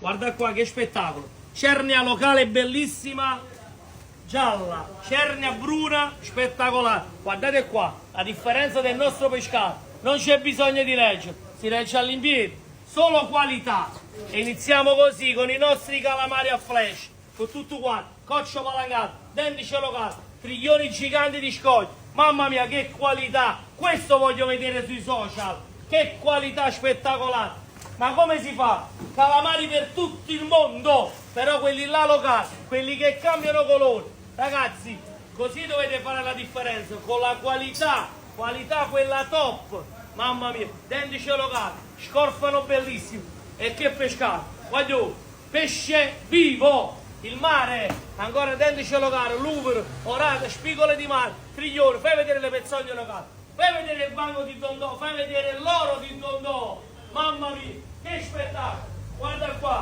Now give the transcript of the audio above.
Guarda qua che spettacolo. Cernia locale bellissima, gialla, cernia bruna, spettacolare. Guardate qua, la differenza del nostro pescato. Non c'è bisogno di leggere, si legge all'impiede. Solo qualità. E iniziamo così con i nostri calamari a flash. Con tutto quanto, coccio palangato, denti celocati, triglioni giganti di scogli. Mamma mia che qualità, questo voglio vedere sui social, che qualità spettacolare. Ma come si fa? Calamari per tutto il mondo, però quelli là locali, quelli che cambiano colore. Ragazzi, così dovete fare la differenza, con la qualità quella top. Mamma mia, denti celocati, scorfano bellissimo. E che pescato, voglio, pesce vivo. Il mare, ancora denti celocati, l'uvero, orate, spigole di mare, triglione, fai vedere le pezzoglie locali, fai vedere il banco di Dondò, fai vedere l'oro di Dondò, mamma mia, che spettacolo, guarda qua.